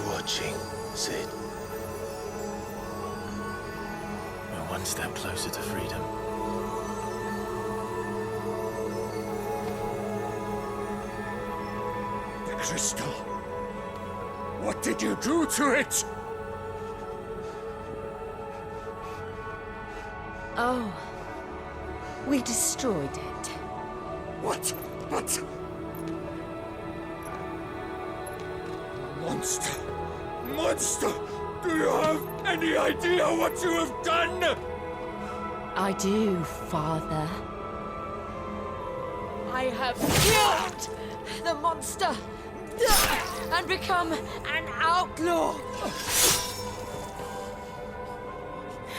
Watching, Sid. We're one step closer to freedom. The crystal. What did you do to it? Oh. We destroyed it. What? But... Monster! Monster! Do you have any idea what you have done? I do, Father. I have killed the monster and become an outlaw.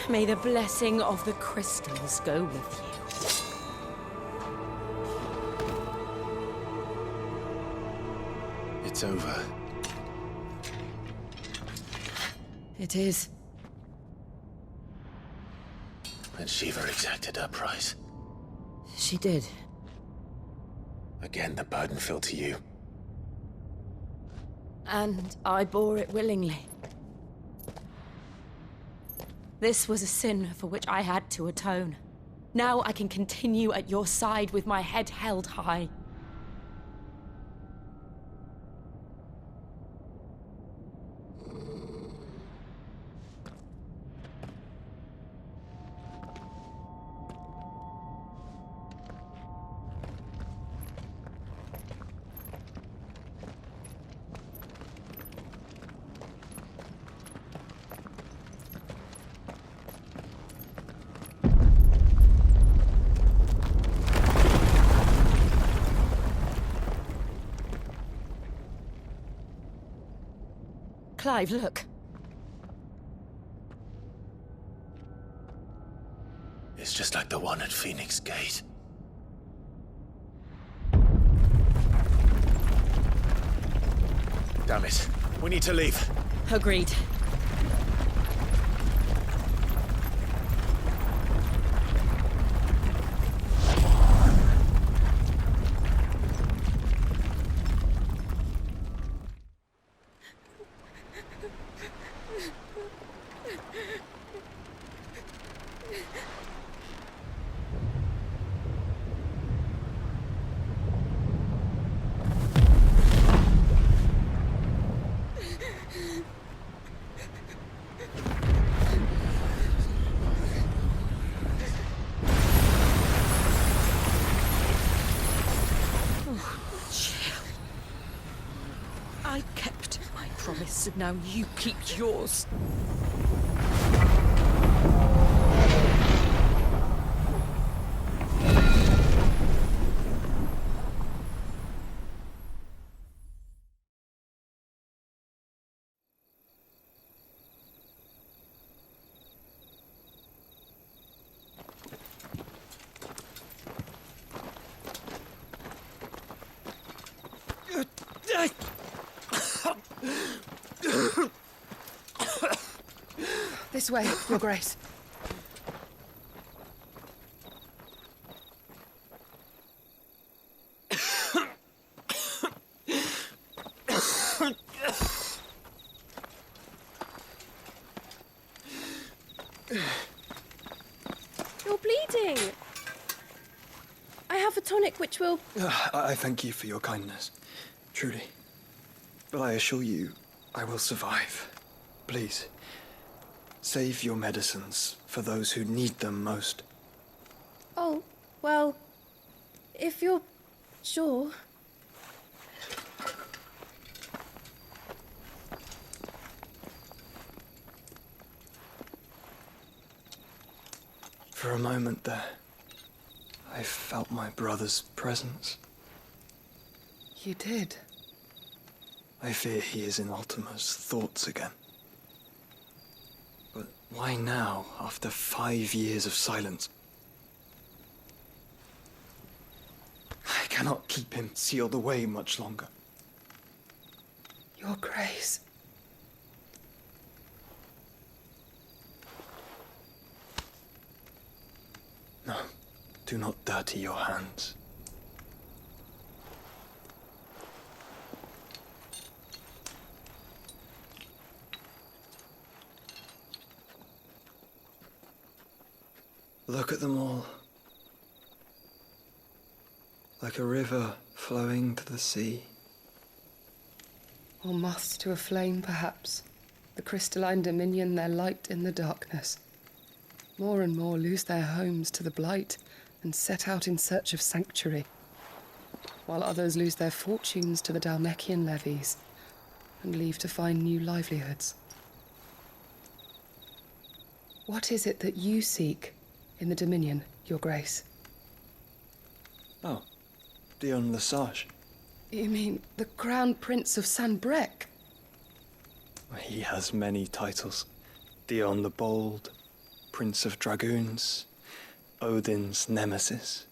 May the blessing of the crystals go with you. It's over. It is. And Shiva exacted her price. She did. Again, the burden fell to you. And I bore it willingly. This was a sin for which I had to atone. Now I can continue at your side with my head held high. Clive, look. It's just like the one at Phoenix Gate. Damn it. We need to leave. Agreed. I kept my promise, and now you keep yours. This way, Your Grace. You're bleeding. I have a tonic which will... I thank you for your kindness, truly. But I assure you, I will survive. Please, save your medicines for those who need them most. Oh, well, if you're sure... For a moment there, I felt my brother's presence. You did? I fear he is in Ultima's thoughts again. But why now, after 5 years of silence? I cannot keep him sealed away much longer. Your Grace. No, do not dirty your hands. Look at them all. Like a river flowing to the sea. Or moths to a flame, perhaps. The crystalline dominion, their light in the darkness. More and more lose their homes to the blight and set out in search of sanctuary, while others lose their fortunes to the Dhalmekian levies and leave to find new livelihoods. What is it that you seek in the Dominion, Your Grace? Oh, Dion Lesage. You mean the Crown Prince of Sanbreque? He has many titles. Dion the Bold, Prince of Dragoons, Odin's Nemesis,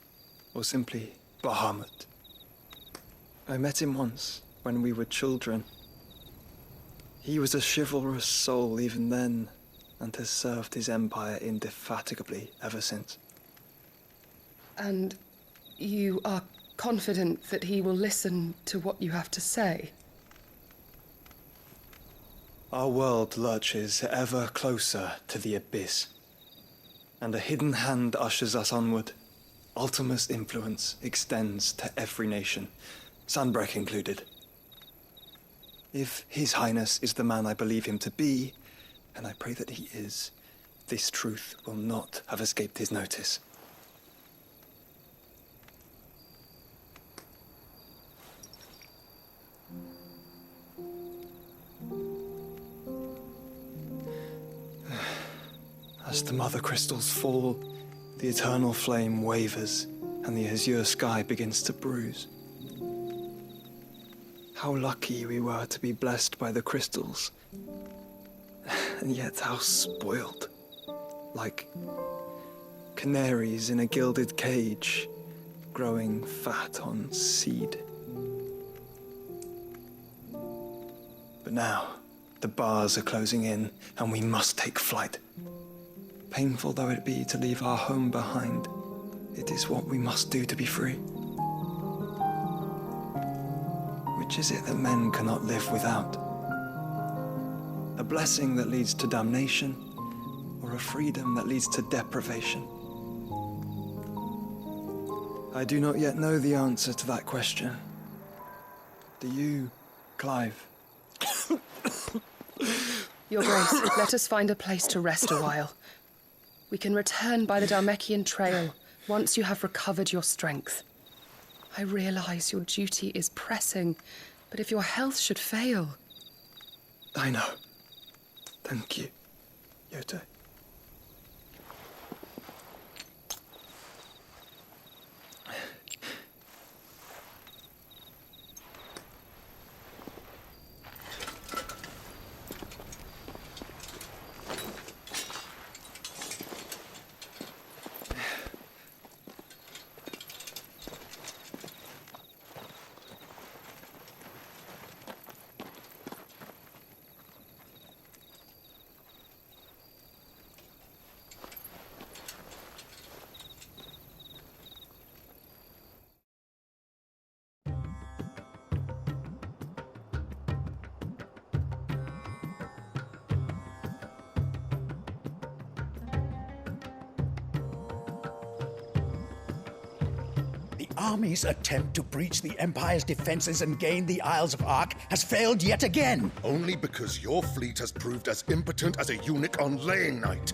or simply Bahamut. I met him once, when we were children. He was a chivalrous soul even then, and has served his empire indefatigably ever since. And you are confident that he will listen to what you have to say? Our world lurches ever closer to the abyss, and a hidden hand ushers us onward. Ultima's influence extends to every nation, Sanbreque included. If His Highness is the man I believe him to be, and I pray that he is, this truth will not have escaped his notice. As the mother crystals fall, the eternal flame wavers, and the azure sky begins to bruise. How lucky we were to be blessed by the crystals, and yet how spoiled. Like canaries in a gilded cage, growing fat on seed. But now, the bars are closing in, and we must take flight. Painful though it be to leave our home behind, it is what we must do to be free. Which is it that men cannot live without? A blessing that leads to damnation, or a freedom that leads to deprivation? I do not yet know the answer to that question. Do you, Clive? Your Grace, let us find a place to rest a while. We can return by the Dhalmekian trail once you have recovered your strength. I realize your duty is pressing, but if your health should fail... I know. Thank you, Yote. The army's attempt to breach the Empire's defenses and gain the Isles of Ark has failed yet again. Only because your fleet has proved as impotent as a eunuch on laying night.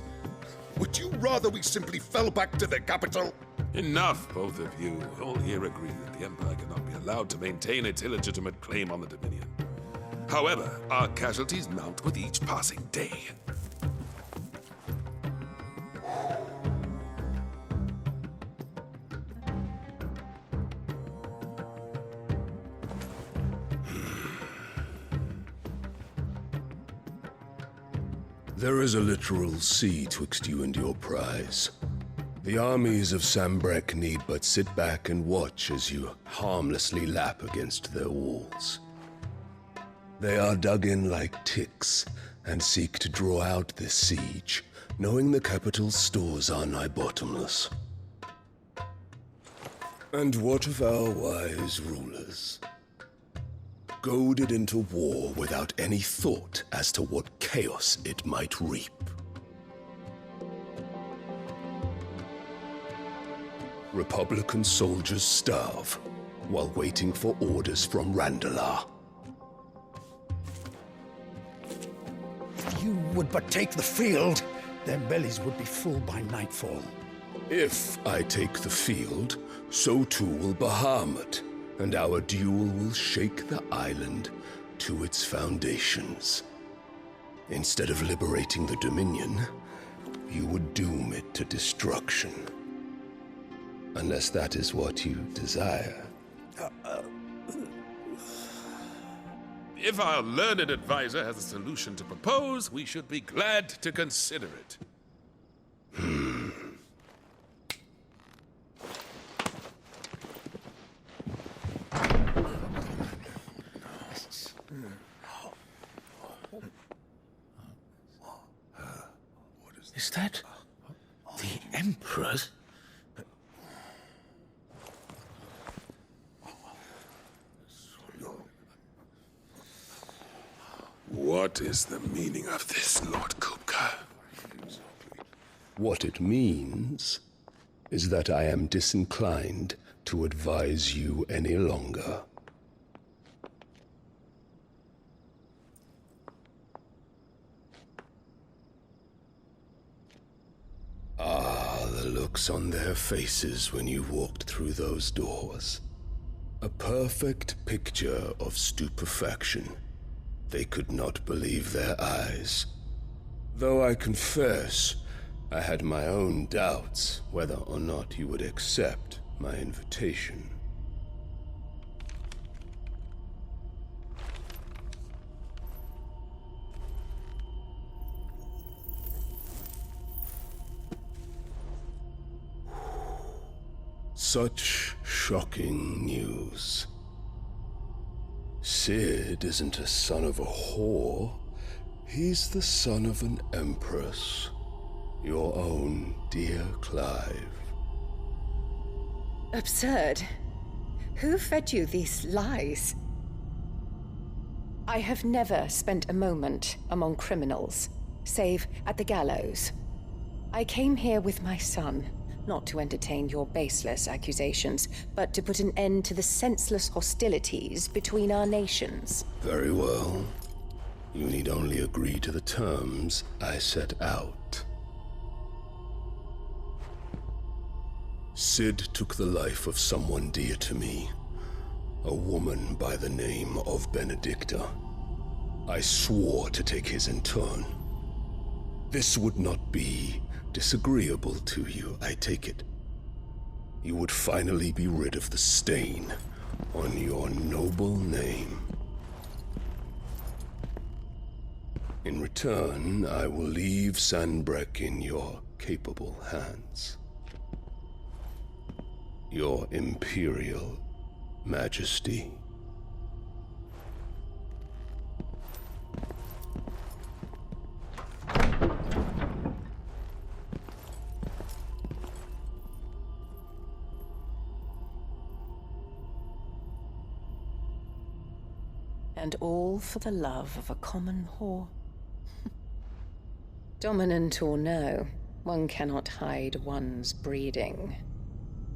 Would you rather we simply fell back to the capital? Enough, both of you. All here agree that the Empire cannot be allowed to maintain its illegitimate claim on the Dominion. However, our casualties mount with each passing day. There is a literal sea twixt you and your prize. The armies of Sambrek need but sit back and watch as you harmlessly lap against their walls. They are dug in like ticks and seek to draw out this siege, knowing the capital's stores are nigh bottomless. And what of our wise rulers? Goaded into war without any thought as to what chaos it might reap. Republican soldiers starve while waiting for orders from Randalar. If you would but take the field, their bellies would be full by nightfall. If I take the field, so too will Bahamut, and our duel will shake the island to its foundations. Instead of liberating the Dominion, you would doom it to destruction. Unless that is what you desire. If our learned advisor has a solution to propose, we should be glad to consider it. Is that the Emperor's? What is the meaning of this, Lord Kupka? What it means is that I am disinclined to advise you any longer. The looks on their faces when you walked through those doors. A perfect picture of stupefaction. They could not believe their eyes. Though I confess, I had my own doubts whether or not you would accept my invitation. Such shocking news. Sid isn't a son of a whore. He's the son of an empress. Your own dear Clive. Absurd. Who fed you these lies? I have never spent a moment among criminals, save at the gallows. I came here with my son, not to entertain your baseless accusations, but to put an end to the senseless hostilities between our nations. Very well. You need only agree to the terms I set out. Sid took the life of someone dear to me, a woman by the name of Benedicta. I swore to take his in turn. This would not be disagreeable to you, I take it. You would finally be rid of the stain on your noble name. In return, I will leave Sanbreque in your capable hands. Your Imperial Majesty. And all for the love of a common whore. Dominant or no, one cannot hide one's breeding.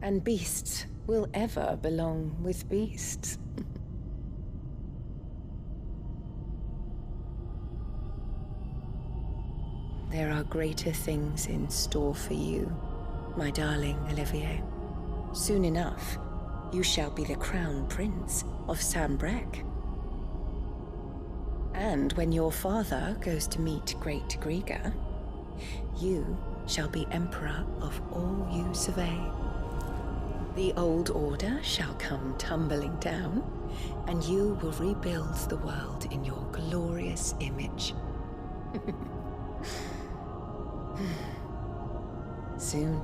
And beasts will ever belong with beasts. There are greater things in store for you, my darling Olivier. Soon enough, you shall be the crown prince of Sambrec. And when your father goes to meet Great Griga, you shall be emperor of all you survey. The old order shall come tumbling down, and you will rebuild the world in your glorious image. Soon,